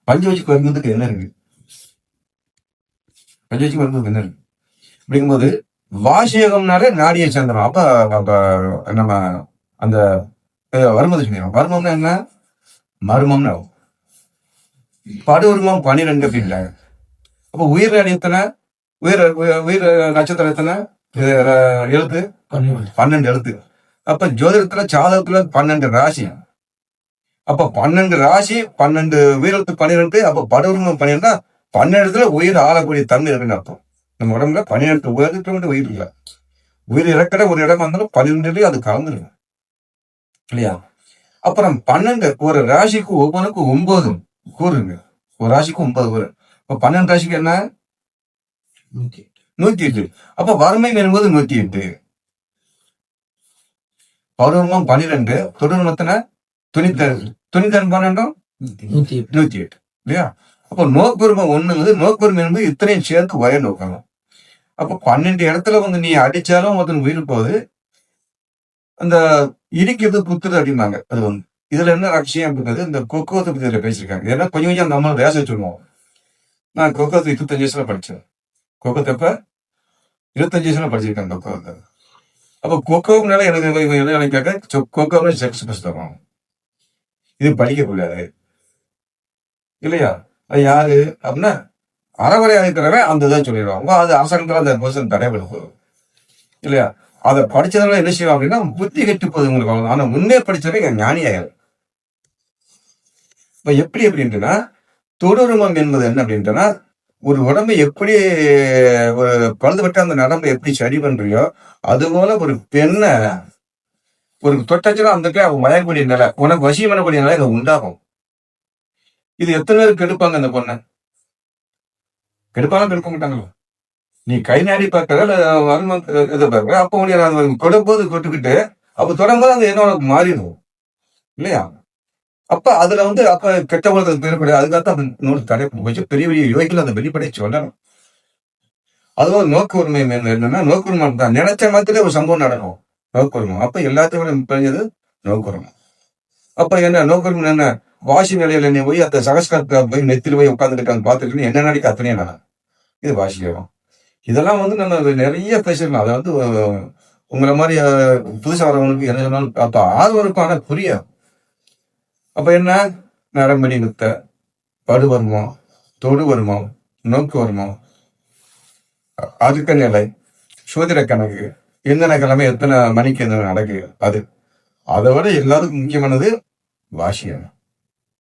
பஞ்சவச்சுக்கு வருவதுக்கு என்ன இருக்கு? பஞ்சவச்சுக்கு வருவதுக்கு என்ன இருக்கு? அப்படிங்கும்போது வாசியோகம்னாலே நாடியை சேர்ந்துடும். அப்ப நம்ம அந்த வருமதி சொன்னோம். வருமம்னா என்ன? மர்மம்னு ஆகும். படுவருமம் 12 அப்படின்ட்டாங்க. அப்போ உயிர் நாடி எத்தனை? உயிர் நட்சத்திரம் எத்தனை எழுத்து? 12 எழுத்து. அப்ப ஜோதிடத்துல சாதகத்துல 12 ராசி. அப்ப 12 ராசி 12 உயிரெழுத்து 12. அப்ப படுவருமம் 12 12 உயிர் ஆளக்கூடிய தன்மை இருக்குன்னு அர்த்தம். நம்ம உடம்புல 12 உயிருக்கு உயிர் இல்லை. உயிர் இறக்கிற ஒரு இடம் வந்தாலும் 12 அது கலந்துருக்கு இல்லையா? அப்புறம் 12 ஒரு ராசிக்கு ஒவ்வொன்றுக்கும் 9 கூறுங்க. ஒரு ராசிக்கு 9 கூறு. இப்ப 12 ராசிக்கு என்ன? 108. அப்ப வறுமை என்பது 108. பௌர்வம் 12 தொடர்மத்தன 97 12 108 இல்லையா? அப்போ நோக்குரிமை 1 நோக்குரிமை என்பது இத்தனையும் சேர்த்து ஒரே நோக்கலாம். அப்ப 12 இடத்துல வந்து நீ அடிச்சாலும் ஒருத்தன் உயிர் போகுது. அந்த இடிக்கிறது குத்துறது அப்படிம்பாங்க. அது வந்து இதுல என்ன ரகசியம் அப்படின்றது இந்த கொக்கோத்தை பத்தி இதுல பேசியிருக்காங்க. ஏன்னா கொஞ்சம் நம்ம வேச வச்சுருவோம். நான் கொக்கோத்தை 25 வயசுல படிச்சேன். கொக்கோத்தை எப்ப 25 வயசுல படிச்சிருக்கேன் கொக்கோத்தை. அப்ப கொக்கோனால எனக்கு கேட்க கொக்கோன்னு செக்ஸ் புஸ்தகம் இது படிக்கக்கூடாது இல்லையா? அது யாரு அப்படின்னா அறவரை அழைக்கிறவன் அந்த இதான் சொல்லிடுவாங்க. அது அரசாங்கத்தில் அந்த பர்சன் தடைபடுவோம் இல்லையா? அதை படிச்சதுனால என்ன செய்வோம் அப்படின்னா புத்தி கெட்டு போகுது உங்களுக்கு. ஆனா முன்னே படிச்சவங்க ஞானியாயிரும். இப்ப எப்படி அப்படின்ட்டுனா தொடருமம் என்பது என்ன அப்படின்ட்டுனா ஒரு உடம்பை எப்படி ஒரு பழுதுபட்ட அந்த நரம்பை எப்படி சரி பண்றியோ அது போல ஒரு பெண்ணை ஒரு தொட்டச்சுனா அந்த அவங்க மயக்கூடிய நிலை உனக்கு வசியம் பண்ணக்கூடிய நிலை அது உண்டாகும். இது எத்தனை பேருக்கு கெடுப்பாங்க? அந்த பொண்ணை கெடுப்பாலும் கெடுக்க மாட்டாங்களோ. நீ கை நாடி பார்க்கற எதிர்பார்க்க அப்போ தொடும்போது தொட்டுக்கிட்டு அப்ப தொடரும்போது அந்த என்ன உனக்கு மாறிடும் இல்லையா? அப்ப அதுல வந்து அப்ப கெட்ட உலகத்துக்கு பெருப்படை அதுக்காகத்தான் நோட்டு தடை கொஞ்சம் பெரிய பெரிய யோகிகள் அந்த வெளிப்படை சொல்லணும். அதுவும் நோக்கு உரிமை என்னன்னா நோக்கு உரிமை தான் நினைச்ச மாதிரிலே ஒரு சம்பவம் நடக்கும். நோக்கு உரிமை அப்ப எல்லாத்தையும் பிரிஞ்சது நோக்கு உரிமை. அப்ப என்ன நோக்கு உரிமை என்ன? வாசி நிலையில நீ போய் அந்த சகஸ்கரத்தை போய் நெத்தில போய் உட்காந்துக்கிட்டு பார்த்துட்டு என்ன நாளைக்கு அத்தனையே நான் இது வாசிக்கிறோம். இதெல்லாம் வந்து நம்ம நிறைய பேசிடலாம். அதை வந்து உங்களை மாதிரி புதுசா வரவங்களுக்கு என்ன சொன்னாலும் அப்ப ஆர்வம் இருக்கும். ஆனா புரியும். அப்ப என்ன? நரம்படி நிறுத்த படுவருமம் தொடு வருமம் நோக்கு வருமம் அதுக்கு நிலை சோதிட கணக்கு எந்தெந்த கிழமை எத்தனை மணிக்கு எந்த நடக்கு அது அதை விட எல்லாத்துக்கும் முக்கியமானது வாசியம்.